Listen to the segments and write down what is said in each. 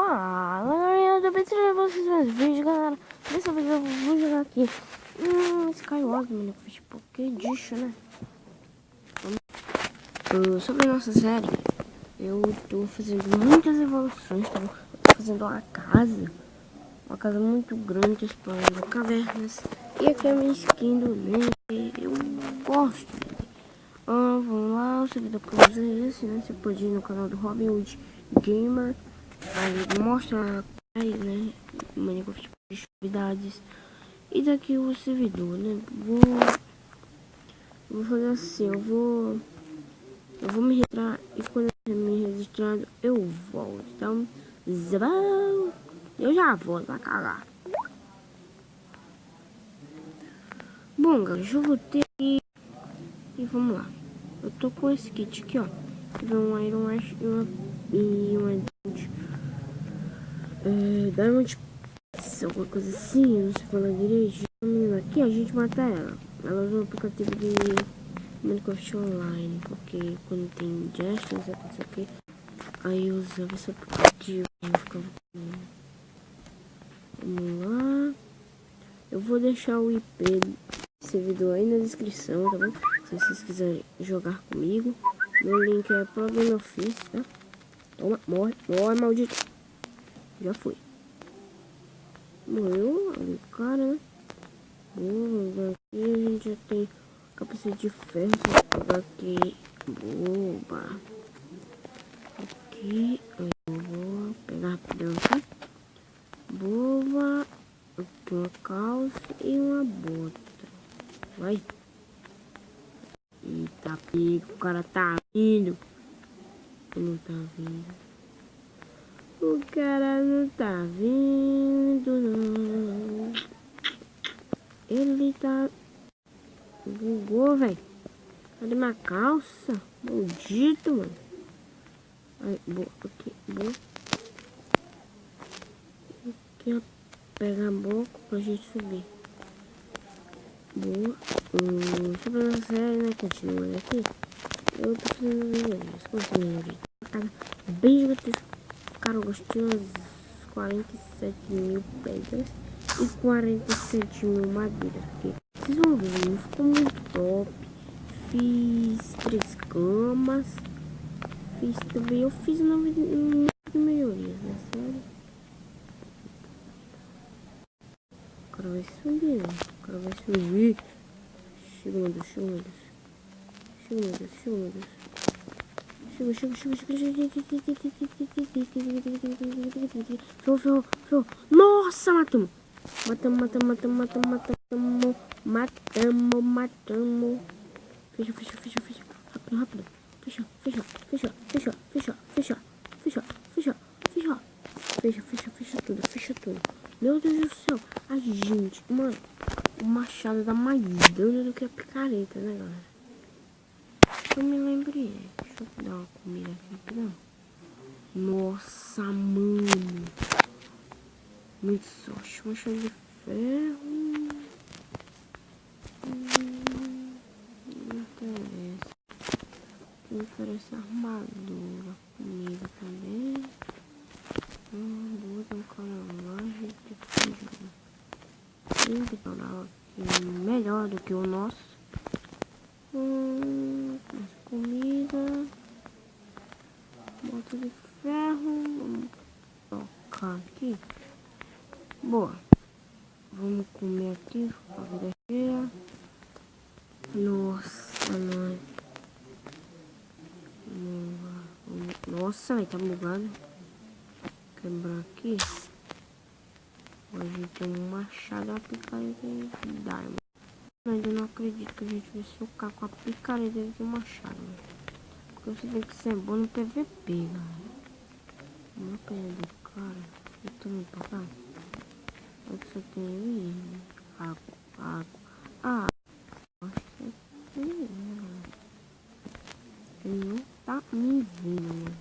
Fala galera, eu tô bem trazendo vocês meus vídeos, galera. Dessa vez eu vou jogar aqui Skyward, mano, tipo, que dicho, né? Sobre a nossa série, eu tô fazendo muitas evoluções, tá? Tô fazendo uma casa muito grande, explorando cavernas. E aqui é a minha skin do Link, eu gosto dele. Vamos lá, o servidor pra fazer esse, né? Você pode ir no canal do Robin Hood Gamer. Aí ele mostra aí, né? Minecraft de atividades. E daqui o servidor, né? Vou fazer assim, eu vou me registrar e quando eu me registrado eu volto. Então, zabau, eu já volto pra cagar. Bom, galera, eu vou ter aqui e vamos lá. Eu tô com esse kit aqui, ó. Um Iron Ash e uma Diamond, alguma coisa assim, não sei falar direito. A menina aqui, a gente mata ela. Ela usa o aplicativo de Minecraft Online, porque quando tem gestures, não sei o que, aí eu usava esse aplicativo e eu ficava com... Vamos lá. Eu vou deixar o IP desse vídeo aí na descrição, tá bom? Se vocês quiserem jogar comigo. Meu link é Plugin Office, tá? Toma, morre, maldito. Já foi. Morreu ali, cara, né? Boa, aqui a gente já tem capacete de ferro. Vou pegar aqui. Boba. Aqui eu vou pegar rapidão, tá? Boba. Aqui uma calça e uma bota. Vai. Eita, pico, o cara tá vindo. Não tá vindo. O cara não tá vindo, não. Ele tá... Bugou, velho. Cadê minha calça? Maldito, mano. Aí, boa, aqui, boa. Aqui, ó. Pegar a boca pra gente subir. Boa. Sobre a série, né? Continuando aqui. Eu tô fazendo melhorias. Quantas melhorias? Bem gigantesco. Cara, eu gostei umas 47 mil pedras e 47 mil madeiras. Porque vocês vão ver, ficou muito top. Fiz 3 camas. Fiz também, eu fiz muitas melhorias, né? Sério. O cara vai subir, né? O cara vai subir. Chega, meu Deus, chega, meu Deus. Chega, meu Deus, chega, meu Deus. Chega. Nossa, matamos. Matamos. Fecha. Rápido. Fecha. Fecha tudo. Meu Deus do céu. A gente, mano, o machado dá mais dano do que a picareta, né, galera? Eu me lembrei. Deixa eu dar uma comida aqui, não. Nossa, mano. Muito sorte. Machado de ferro. Não interessa. Não oferece armadura. Comida também. Boa, tem um calamagem de fugindo. Tem que tornar aqui melhor do que o nosso. Mais comida. Bota de ferro. Vamos tocar aqui. Boa. Vamos comer aqui. Com a vida cheia. Nossa, mãe. Nossa, velho, tá bugado. Quebrar aqui. A gente tem um machado, uma picareta e Diamond. Eu ainda não acredito que a gente vai socar com a picareta e o machado, né? Porque você tem que ser bom no PVP, galera. Uma pena do cara. Eu também pra cá. Eu só tenho água. Acho que é aqui, né? Ele não tá me vendo, mano.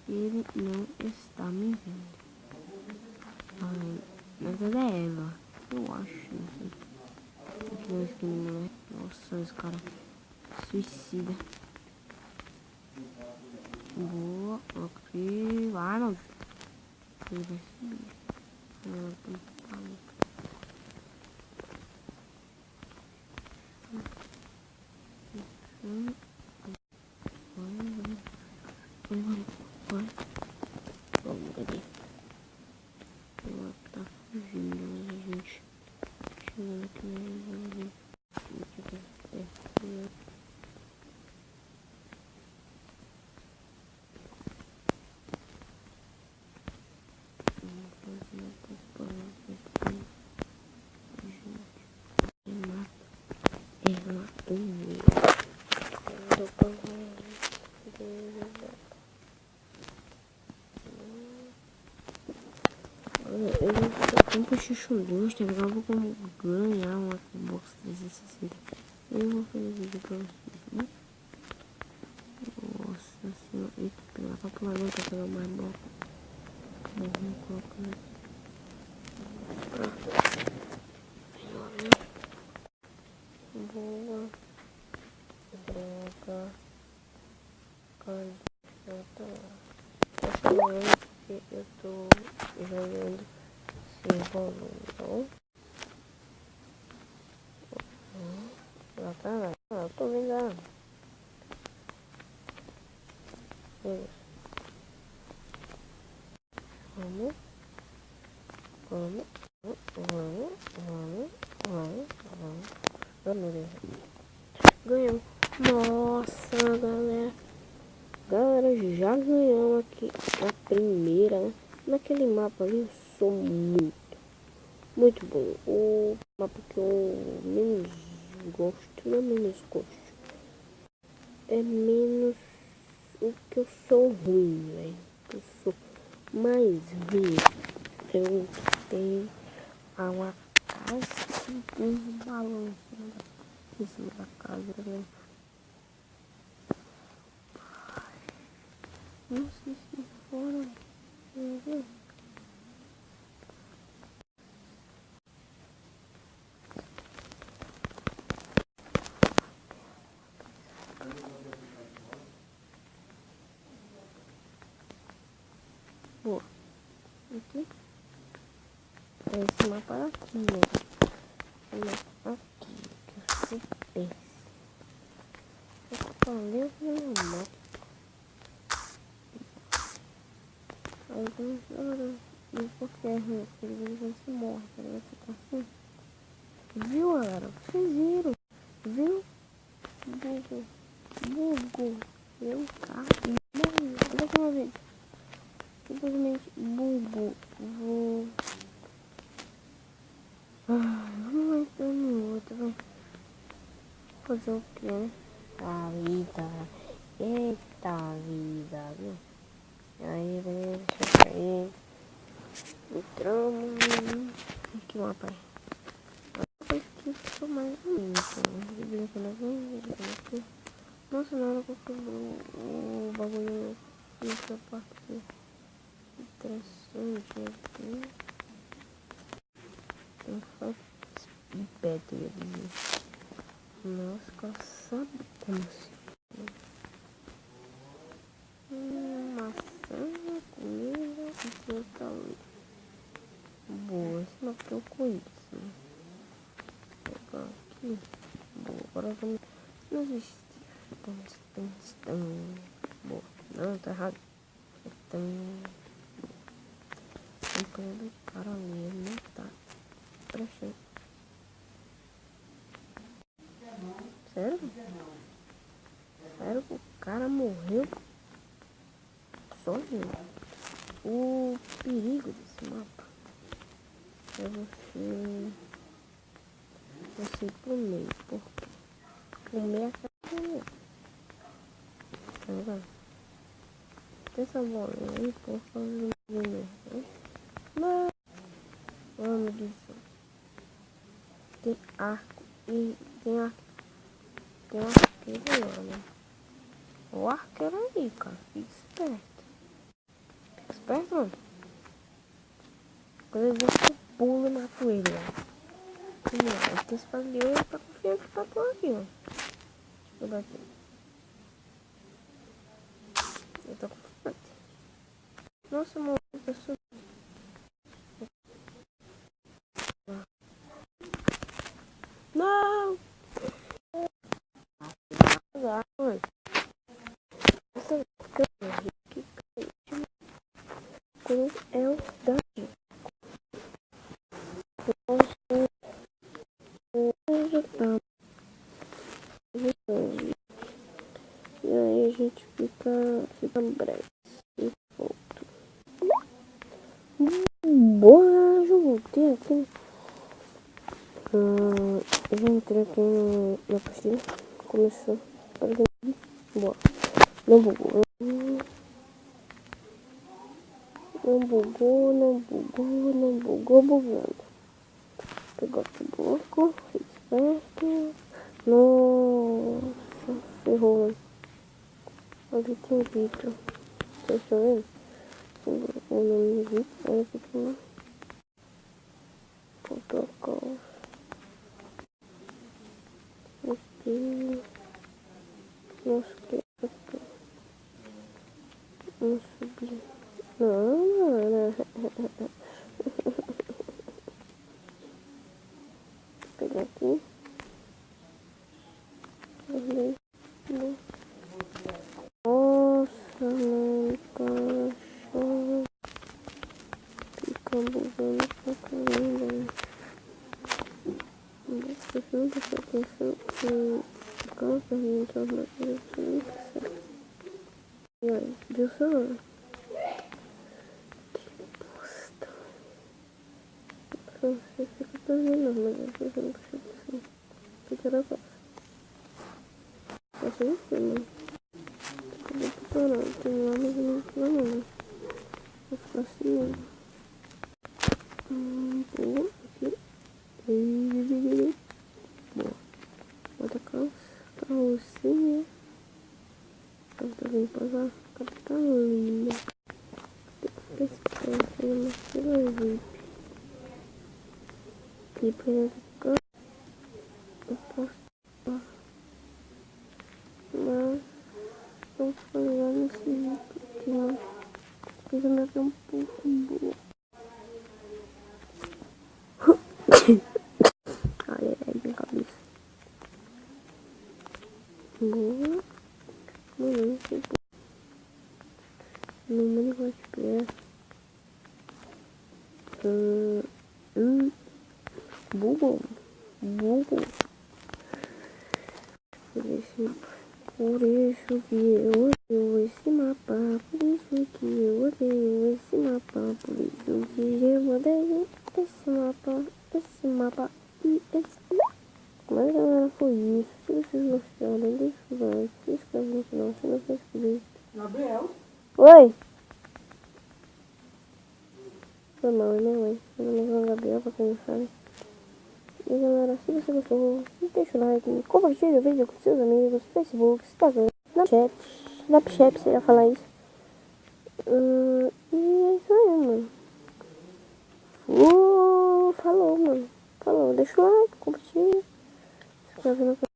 Ele não está me vendo. Mas ela é Eva. Eu acho, não sei. Aqui na esquina, né? Nossa, esse cara suicida. Boa, ok. Vai, mano. que ele vai subir. Ela tem que falar. Vamos, cadê? Ela tá fugindo, mas a gente chegando aqui no Eu puxei Xungus, tá ligado? Eu vou ganhar uma Xbox 360. Eu vou fazer vídeo pra vocês, né? Nossa senhora. Eita, pegar pra pular não, pra pegar mais bloco. Vamos colocar aqui. Boa. Droga. Cadê? Eu tô chamando porque eu tô jogando sem volume. Lá tá lá. Eu tô vendo ela. Vamos. Ganhamos. Nossa, galera. Galera, já ganhamos aqui a primeira, né? Naquele mapa ali eu sou muito bom. O mapa que eu menos gosto, não é menos gosto. É menos o que eu sou ruim, velho. Eu sou mais ruim. Eu tenho uma casa que tem um balanço em cima da casa, velho. Não sei se foram. Boa. Aqui. Esse mapa aqui, né? Aqui, que eu sei bem. Eu falei no mapa. Alguns horas. E porque é ruim, ele se morre, ele vai ficar assim. Viu, galera? Vocês viram? Viu? Bugo. Eu carro morri. Olha aqui uma vez. Simplesmente bugo. Vou. Vamos entrar no outro, vai. Fazer o que, né? A vida. Eita vida, viu? Aí, beleza, deixa eu cair. Entramos. Aqui, uma pai. Aqui ficou mais bonito. Aqui. Nossa, na hora que eu quebrou o bagulho nessa parte interessante aqui. Tem que pé, eu ia dizer. Nossa, que sabe como se maçã, comida e fruta ali. Boa, esse mapa eu conheço. Vou pegar aqui. Boa, agora vamos. Não existe. Boa, não, tá errado. Campanha do cara ali, não tá. Prestei. Sério? Sério que o cara morreu sozinho? O perigo desse mapa é você ir pro meio, porque o meio é aquela. Tá ligado? Tem essa bolinha aí, por fazer o meio, né? Mas, vamos dizer, tem arco e tem arqueiro lá, né? O arqueiro aí, cara, fica esperto. Fica esperto, mano. Quando eu ver que eu pulo e mato ele, ó. Ele tem espaço de olho pra confiar que tá por aqui, ó. Deixa eu dar aqui. Eu tô confiante. Nossa, mano, eu sou... com el da e aí a gente fica breve e volta. Boa, já voltei aqui. Já entrei aqui na partida. Começou. Boa. Não bugou. Não bugou, bugando. Pegou aqui o bloco, fez certo. Nossa, ferrou. Ali tem um vidro. Vocês estão vendo? O nome do vidro, olha aqui também. Faltou a calça. Aqui. Nossa, que é aqui. Vamos subir. Não. Pegar aqui. Nossa, mano, cara, chora. Fica bugando pra caramba. Você não prestou atenção que quando a gente entrou na vida, você não percebe. E aí, viu só? Que bosta. Você fica perdendo, mas você não presta atenção. Fica na paz. Faça isso, mano. Acabei de parar, tem lá, mas eu não tô não. Vou ficar assim mesmo. Boa, aqui. Boa. Bota a calça. Calcinha. Ela tá vindo pra lá. Tá linda. Tem que ficar esperto. Ela não chega VIP. Aqui pra ela ficar. Eu posso ficar. Mas vamos fazer nesse VIP aqui, né? Porque já me dá um pouco boa. Ai, minha cabeça. Boa. Mano, que boa. No negócio de pé. Bugou. Por isso que eu odeio esse mapa. Por isso que eu odeio esse mapa. Por isso que eu odeio esse mapa. Esse mapa e esse. Mas galera, foi isso. Se vocês gostaram, deixa o like. Se inscreve no canal se não for inscrito. Gabriel? Oi! Foi mal, né, mãe? Meu nome é João Gabriel, pra quem não sabe. E galera, se você gostou, deixa o like, compartilha o vídeo com seus amigos, Facebook, Instagram, Snapchat, você ia falar isso. E é isso aí, mano. Falou, mano. Falou, deixa o like, compartilha, se inscreve no canal.